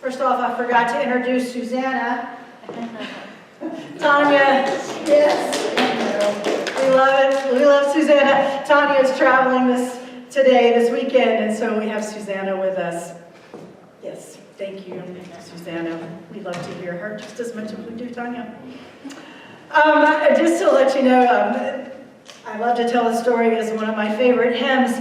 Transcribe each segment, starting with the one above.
First off, I forgot to introduce Susanna. Tanya, yes, we love it. We love Susanna. Tanya is traveling this weekend, and so we have Susanna with us. Yes, thank you, Susanna. We love to hear her just as much as we do Tanya. Just to let you know, I love to tell the story as one of my favorite hymns.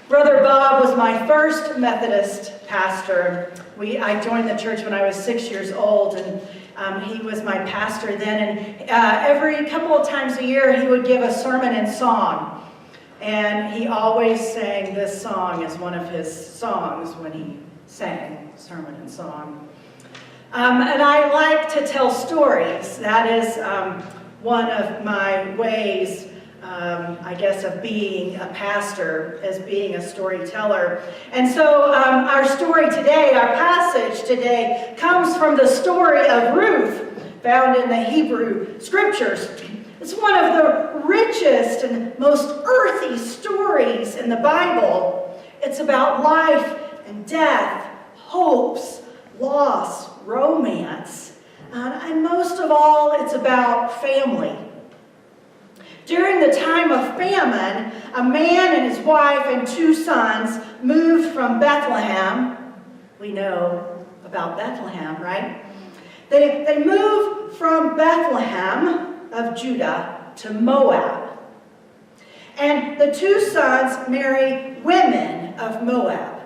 Brother Bob was my first Methodist pastor. I joined the church when I was 6 years old, and he was my pastor then. And every couple of times a year, he would give a sermon in song. And he always sang this song as one of his songs when he sang sermon and song. And I like to tell stories. That is one of my ways, I guess, of being a pastor, as being a storyteller. And so our story today, our passage today, comes from the story of Ruth, found in the Hebrew Scriptures. It's one of the richest and most earthy stories in the Bible. It's about life and death, hopes, loss, romance, and most of all, it's about family. During the time of famine, a man and his wife and 2 sons moved from Bethlehem. We know about Bethlehem, right? They moved from Bethlehem of Judah to Moab. And the 2 sons marry women of Moab.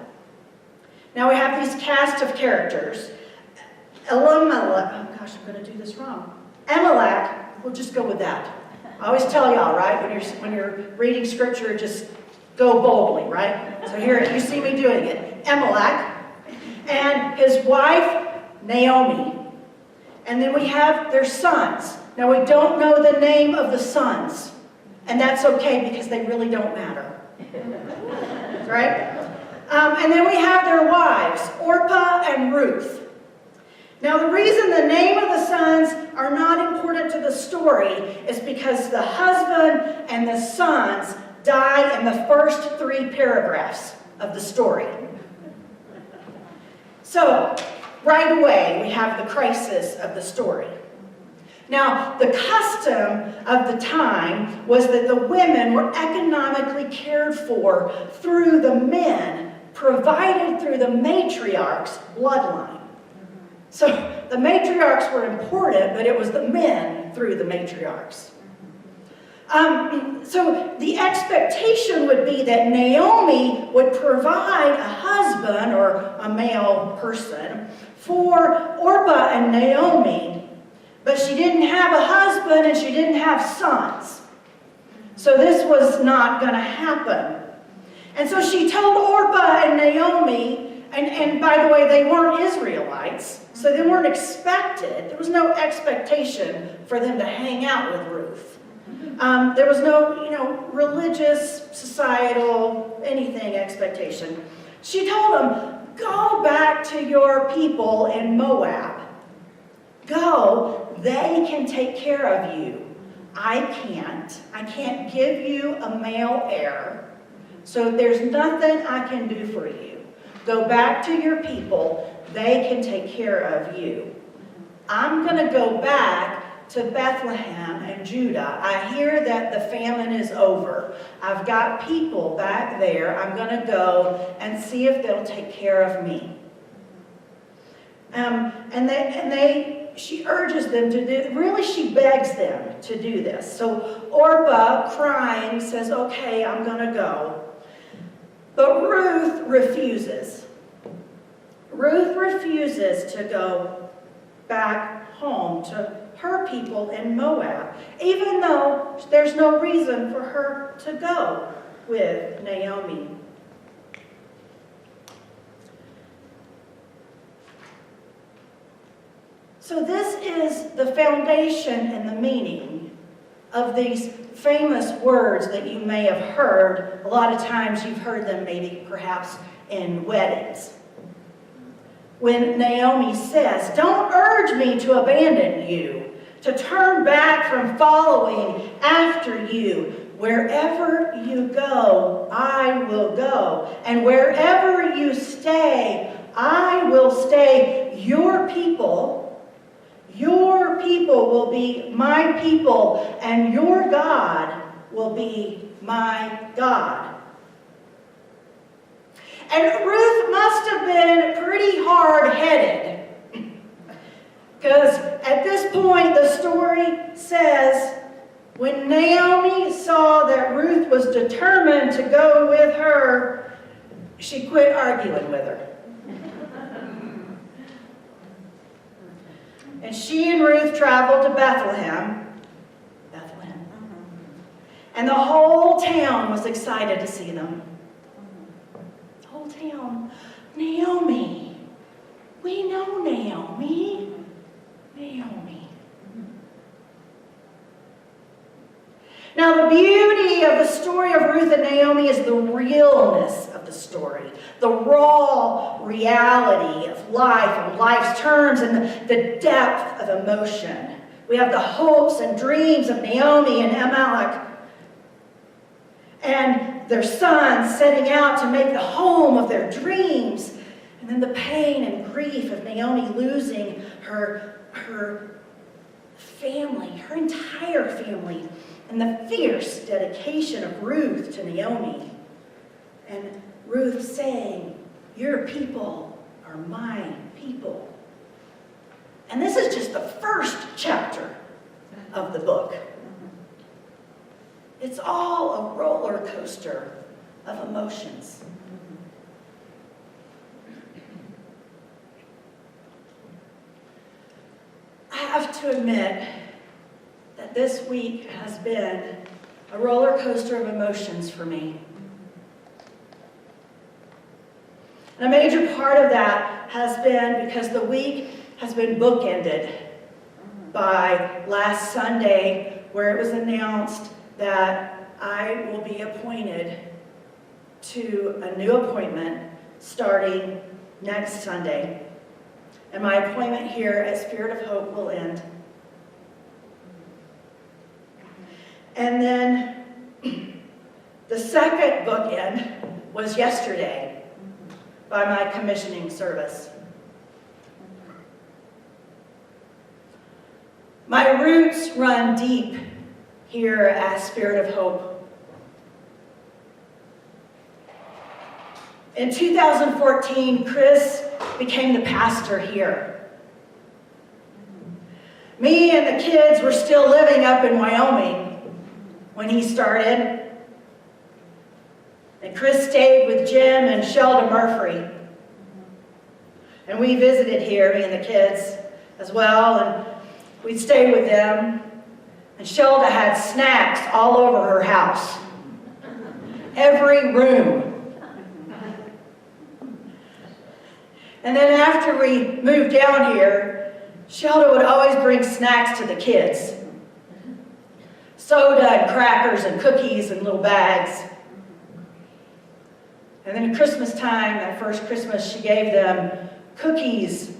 Now we have these cast of characters. Elimelech, oh gosh, I'm going to do this wrong. Amalek, we'll just go with that. I always tell y'all, right, when you're reading scripture, just go boldly, right? So here, you see me doing it. Amalek, and his wife, Naomi. And then we have their sons. Now we don't know the name of the sons, and that's okay because they really don't matter. Right? And then we have their wives, Orpah and Ruth. Now the reason the name of the sons are not important to the story is because the husband and the sons die in the first 3 paragraphs of the story. So, right away, we have the crisis of the story. Now, the custom of the time was that the women were economically cared for through the men, provided through the matriarch's bloodline. So the matriarchs were important, but it was the men through the matriarchs. So the expectation would be that Naomi would provide a husband or a male person for Orpah and Naomi, but she didn't have a husband and she didn't have sons. So this was not going to happen. And so she told Orpah and Naomi, and by the way, they weren't Israelites, so they weren't expected. There was no expectation for them to hang out with Ruth. There was no, religious, societal, anything expectation. She told them, go back to your people in Moab. Go, they can take care of you. I can't. I can't give you a male heir. So there's nothing I can do for you. Go back to your people. They can take care of you. I'm going to go back to Bethlehem and Judah. I hear that the famine is over. I've got people back there. I'm going to go and see if they'll take care of me. She urges them to do, really she begs them to do this. So Orpah, crying, says, okay, I'm going to go. But Ruth refuses. Ruth refuses to go back home to her people in Moab, even though there's no reason for her to go with Naomi. So this is the foundation and the meaning of these famous words that you may have heard. A lot of times you've heard them maybe perhaps in weddings. When Naomi says, don't urge me to abandon you, to turn back from following after you. Wherever you go, I will go. And wherever you stay, I will stay. your people will be my people, and your God will be my God. And Ruth must have been pretty hard-headed, because at this point the story says, when Naomi saw that Ruth was determined to go with her, she quit arguing with her. And she and Ruth traveled to Bethlehem. And the whole town was excited to see them. The whole town. Naomi. We know Naomi. Naomi. Now, the beauty of the story of Ruth and Naomi is the realness of the story, the raw reality of life and life's terms, and the depth of emotion. We have the hopes and dreams of Naomi and Elimelech and their son setting out to make the home of their dreams, and then the pain and grief of Naomi losing her family, her entire family, and the fierce dedication of Ruth to Naomi. And Ruth saying, your people are my people. And this is just the first chapter of the book. It's all a roller coaster of emotions. I have to admit that this week has been a roller coaster of emotions for me. And a major part of that has been because the week has been bookended by last Sunday, where it was announced that I will be appointed to a new appointment starting next Sunday. And my appointment here at Spirit of Hope will end. And then the second bookend was yesterday by my commissioning service. My roots run deep here at Spirit of Hope. In 2014, Chris became the pastor here. Me and the kids were still living up in Wyoming when he started. And Chris stayed with Jim and Sheldon Murphy. And we visited here, me and the kids as well, and we'd stay with them. And Shelda had snacks all over her house. Every room. And then after we moved down here, Shelda would always bring snacks to the kids. Soda and crackers and cookies in little bags. And then at Christmas time, that first Christmas, she gave them cookies.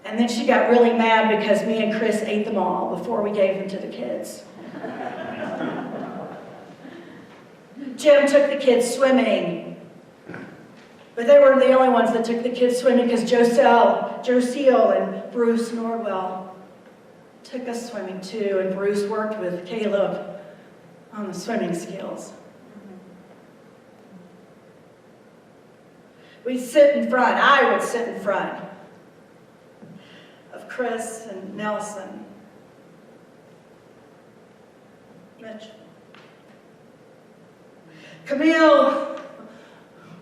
And then she got really mad because me and Chris ate them all before we gave them to the kids. Jim took the kids swimming. But they weren't the only ones that took the kids swimming, because Joseel and Bruce Nordwell took us swimming too, and Bruce worked with Caleb on the swimming skills. We'd sit in front, I would sit in front of Chris and Nelson, Mitch. Camille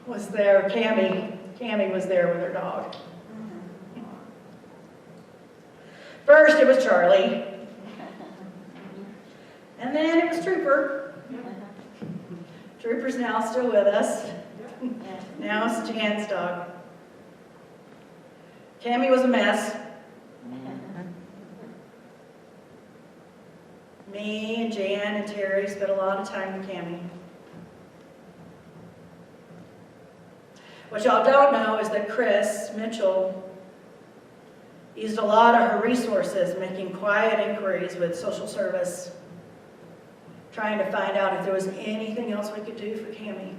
was there, Cammie was there with her dog. First it was Charlie, and then it was Trooper. Trooper's now still with us. Now it's Jan's dog. Cammie was a mess. Me and Jan and Terry spent a lot of time with Cammie. What y'all don't know is that Chris Mitchell used a lot of her resources making quiet inquiries with social service, trying to find out if there was anything else we could do for Cammie.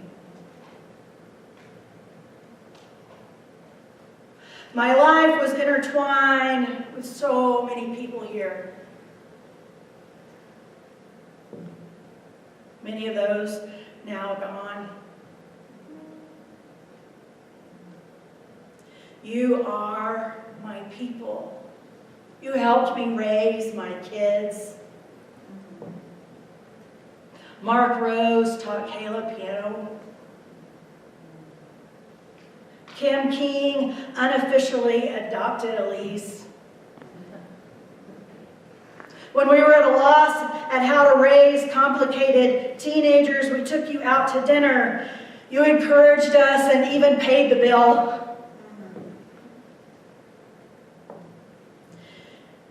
My life was intertwined with so many people here. Many of those now gone. You are my people. You helped me raise my kids. Mark Rose taught Kayla piano. Kim King unofficially adopted Elise. When we were at a loss at how to raise complicated teenagers, we took you out to dinner. You encouraged us and even paid the bill.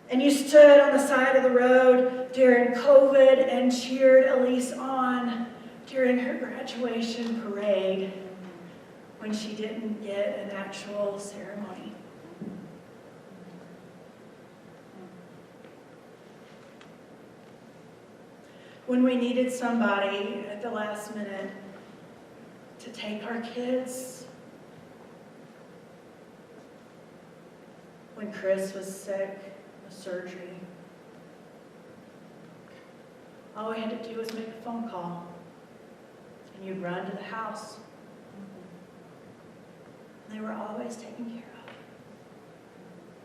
And you stood on the side of the road during COVID and cheered Elise on during her graduation parade when she didn't get an actual ceremony. When we needed somebody at the last minute to take our kids. When Chris was sick with surgery. All we had to do was make a phone call, and you'd run to the house. They were always taken care of.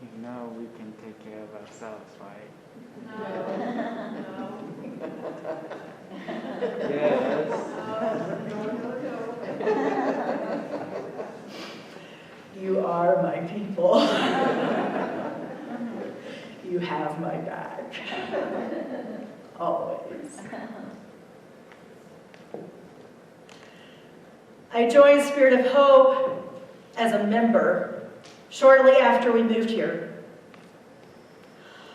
You know we can take care of ourselves, right? No. Yes. You are my people. You have my back. Always. I joined Spirit of Hope as a member shortly after we moved here.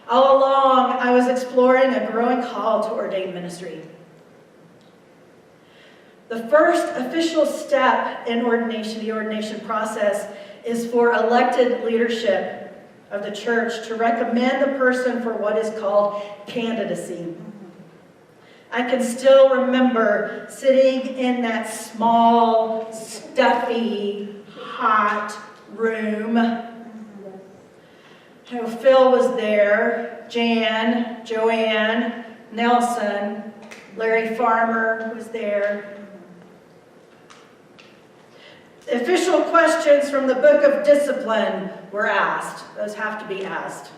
All along, I was exploring a growing call to ordained ministry. The first official step in the ordination process, is for elected leadership of the church to recommend the person for what is called candidacy. I can still remember sitting in that small, stuffy, hot room. Phil was there, Jan, Joanne, Nelson, Larry Farmer was there. The official questions from the Book of Discipline were asked. Those have to be asked.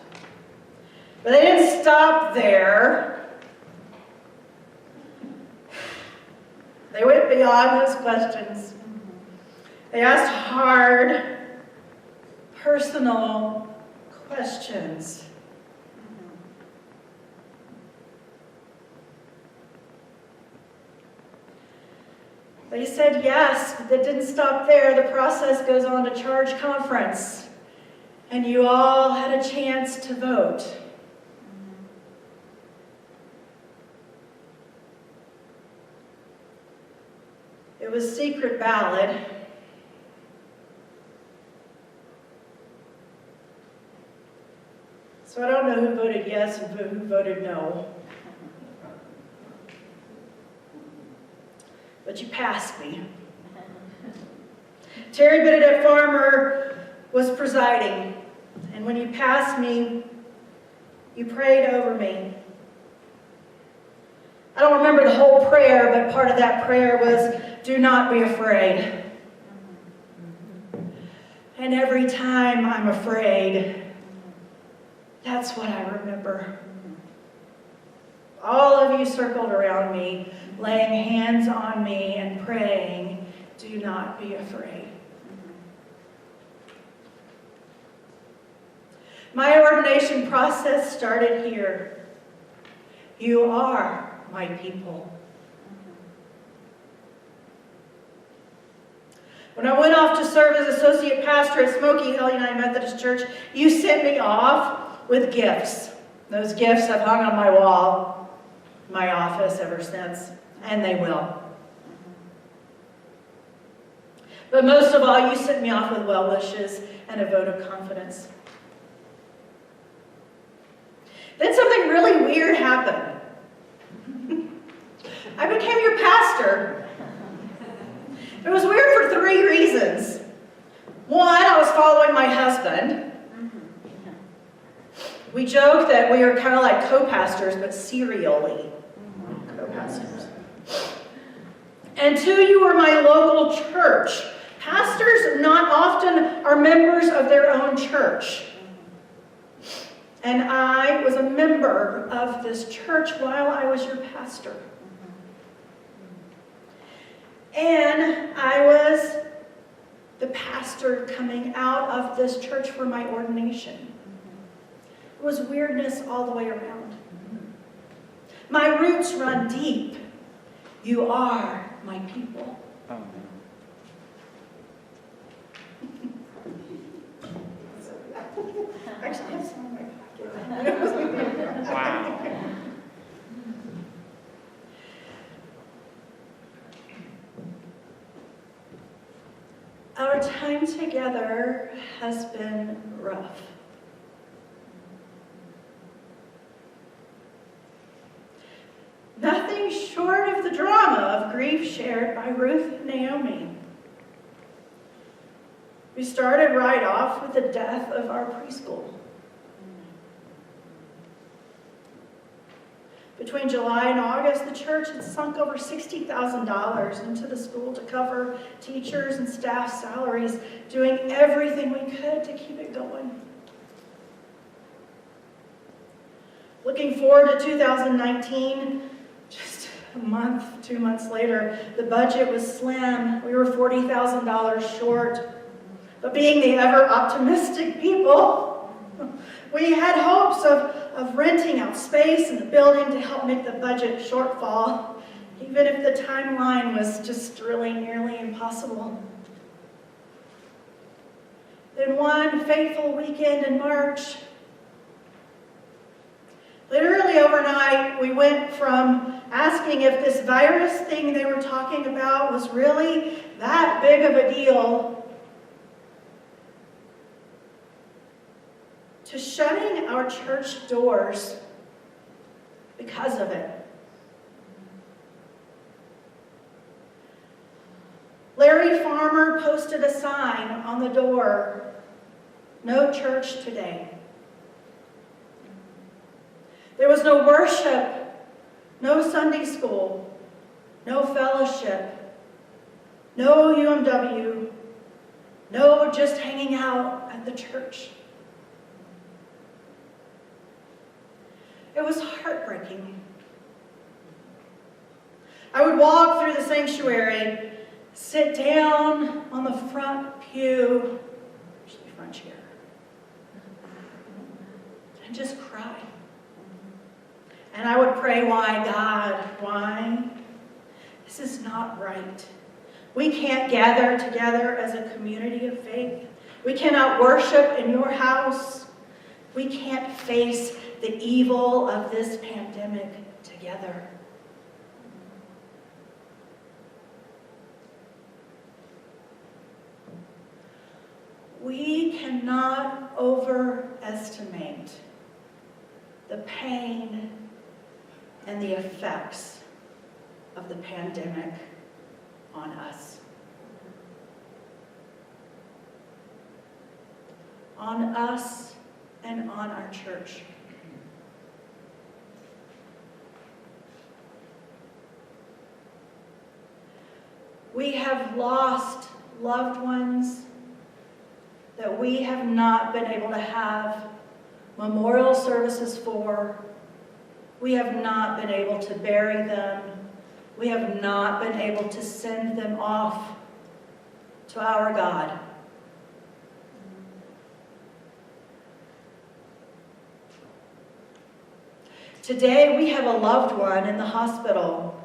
But they didn't stop there. They went beyond those questions. They asked hard, personal questions. They said yes, but that didn't stop there. The process goes on to charge conference, and you all had a chance to vote. It was secret ballot. So I don't know who voted yes and who voted no. But you passed me. Terry Benedict Farmer was presiding, and when you passed me, you prayed over me. I don't remember the whole prayer, but part of that prayer was, "Do not be afraid." And every time I'm afraid, that's what I remember. All of you circled around me, laying hands on me and praying, "Do not be afraid." My ordination process started here. You are my people. When I went off to serve as associate pastor at Smoky Hill United Methodist Church, you sent me off with gifts. Those gifts have hung on my wall, my office ever since, and they will. But most of all, you sent me off with well wishes and a vote of confidence. Then something really weird happened. I became your pastor. It was weird for 3 reasons. One, I was following my husband. We joke that we are kind of like co-pastors, but serially co-pastors. And two, you are my local church. Pastors not often are members of their own church. And I was a member of this church while I was your pastor. And I was the pastor coming out of this church for my ordination. It was weirdness all the way around. My roots run deep. You are my people. Oh, no. Actually, I have some in my pocket. Wow. Our time together has been rough. Nothing short of the drama of grief shared by Ruth and Naomi. We started right off with the death of our preschool. Between July and August, the church had sunk over $60,000 into the school to cover teachers and staff salaries, doing everything we could to keep it going. Looking forward to 2019, just a month, 2 months later, the budget was slim. We were $40,000 short. But being the ever-optimistic people, we had hopes of renting out space in the building to help make the budget shortfall, even if the timeline was just really nearly impossible. Then one fateful weekend in March, literally overnight, we went from asking if this virus thing they were talking about was really that big of a deal to shutting our church doors because of it. Larry Farmer posted a sign on the door, "No church today." There was no worship, no Sunday school, no fellowship, no UMW, no just hanging out at the church. It was heartbreaking. I would walk through the sanctuary, sit down on the front pew, usually front chair, and just cry. And I would pray, why, God, why? This is not right. We can't gather together as a community of faith. We cannot worship in your house. We can't face the evil of this pandemic together. We cannot overestimate the pain and the effects of the pandemic on us. On us and on our church. We have lost loved ones that we have not been able to have memorial services for. We have not been able to bury them. We have not been able to send them off to our God. Today we have a loved one in the hospital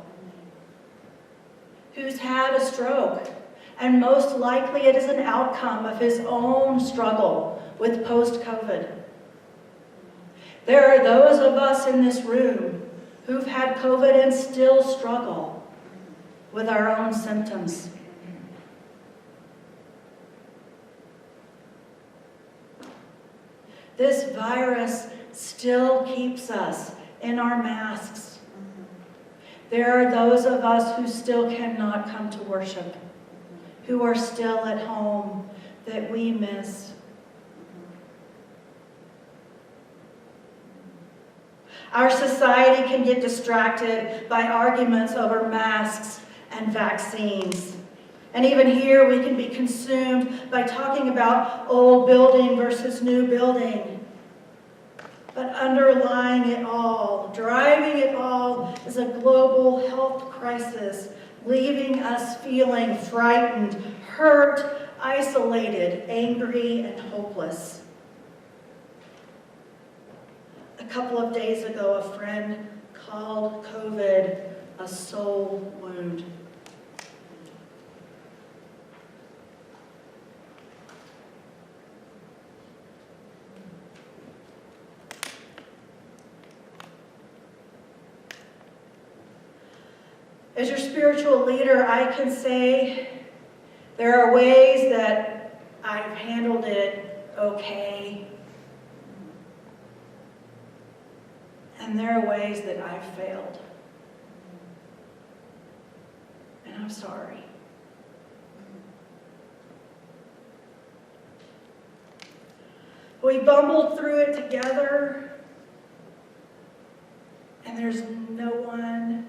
who's had a stroke, and most likely it is an outcome of his own struggle with post-COVID. There are those of us in this room who've had COVID and still struggle with our own symptoms. This virus still keeps us in our masks. There are those of us who still cannot come to worship, who are still at home, that we miss. Our society can get distracted by arguments over masks and vaccines. And even here we can be consumed by talking about old building versus new building. But underlying it all, driving it all, is a global health crisis, leaving us feeling frightened, hurt, isolated, angry, and hopeless. A couple of days ago, a friend called COVID a soul wound. As your spiritual leader, I can say there are ways that I've handled it okay. And there are ways that I've failed. And I'm sorry. We bumbled through it together, and there's no one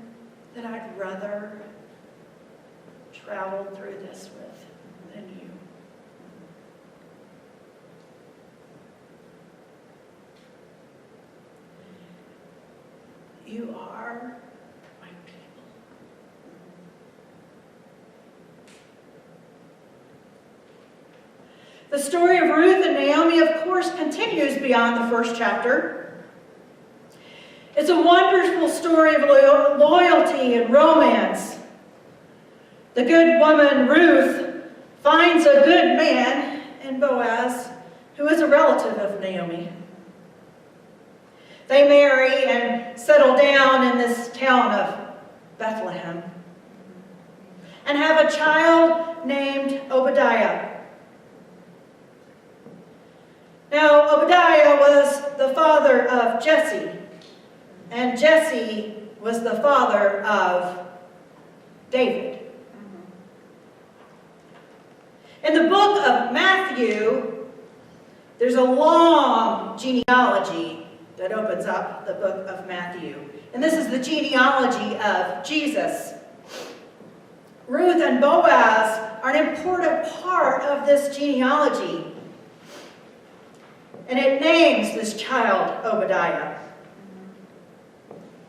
that I'd rather travel through this with than you. You are my people. The story of Ruth and Naomi, of course, continues beyond the first chapter. It's a wonderful story of loyalty and romance. The good woman, Ruth, finds a good man in Boaz, who is a relative of Naomi. They marry and settle down in this town of Bethlehem and have a child named Obadiah. Now, Obadiah was the father of Jesse, and Jesse was the father of David. In the book of Matthew, there's a long genealogy that opens up the book of Matthew. And this is the genealogy of Jesus. Ruth and Boaz are an important part of this genealogy. And it names this child Obadiah.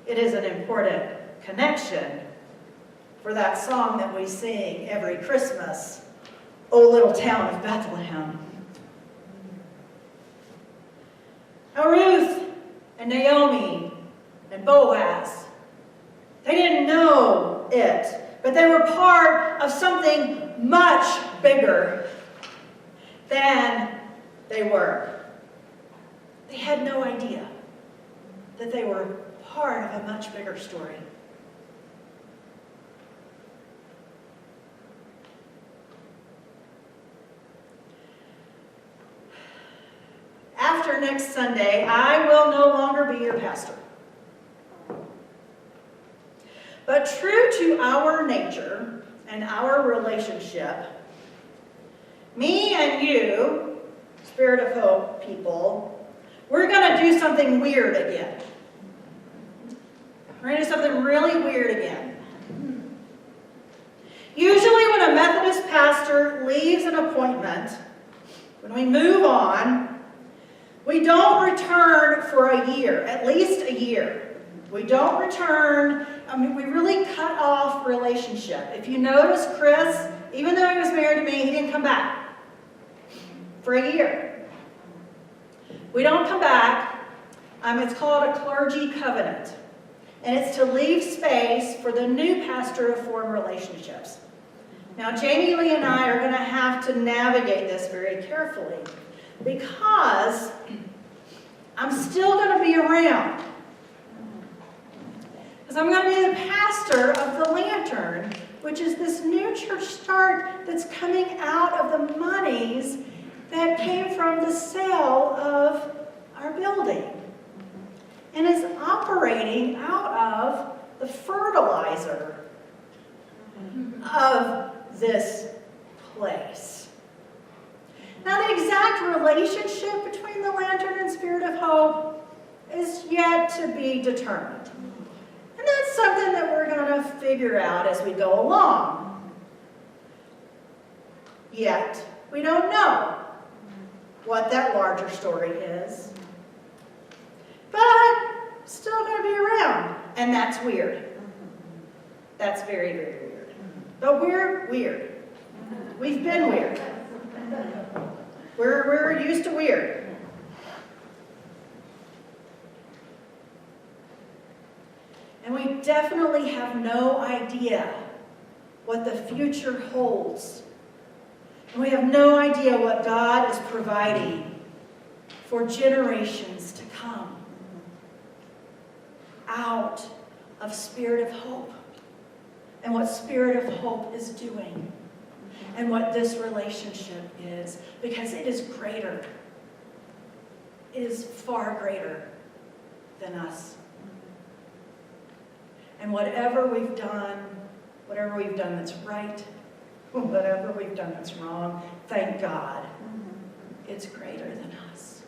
It is an important connection for that song that we sing every Christmas, O Little Town of Bethlehem. Now Ruth and Naomi and Boaz, they didn't know it, but they were part of something much bigger than they were. They had no idea that they were part of a much bigger story. After next Sunday, I will no longer be your pastor. But true to our nature and our relationship, me and you, Spirit of Hope people, we're going to do something weird again. We're going to do something really weird again. Usually when a Methodist pastor leaves an appointment, when we move on, we don't return for a year, at least a year. We don't return, we really cut off relationship. If you notice, Chris, even though he was married to me, he didn't come back for a year. We don't come back. It's called a clergy covenant. And it's to leave space for the new pastor to form relationships. Now, Jamie Lee and I are going to have to navigate this very carefully because I'm still going to be around. Because I'm going to be the pastor of the Lantern, which is this new church start that's coming out of the monies that came from the sale of our building and is operating out of the fertilizer of this place. Now, the exact relationship between the Lantern and Spirit of Hope is yet to be determined. And that's something that we're going to figure out as we go along. Yet, we don't know what that larger story is. But still going to be around. And that's weird. That's very, very weird. But we're weird. We've been weird. We're used to weird. And we definitely have no idea what the future holds. And we have no idea what God is providing for generations to come out of Spirit of Hope, and what Spirit of Hope is doing, and what this relationship is, because it is greater. It is far greater than us. And whatever we've done that's right, whatever we've done that's wrong, thank God, it's greater than us.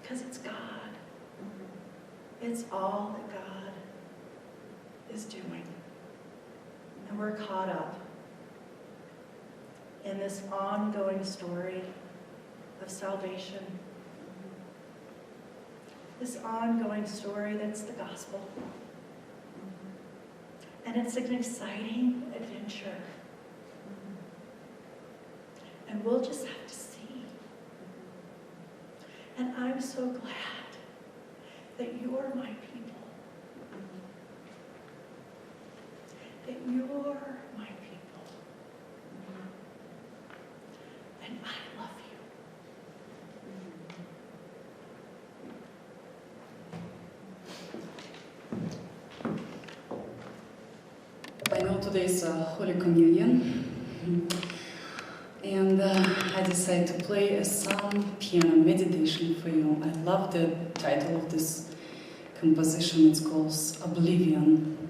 Because it's God. It's all that God is doing. And we're caught up in this ongoing story of salvation. This ongoing story that's the gospel. And it's an exciting adventure. And we'll just have to see. And I'm so glad that you're my people. That you're my people. And I love you. I know today is Holy Communion, and I decided to play a psalm piano meditation for you. I love the title of this composition. It's called Oblivion.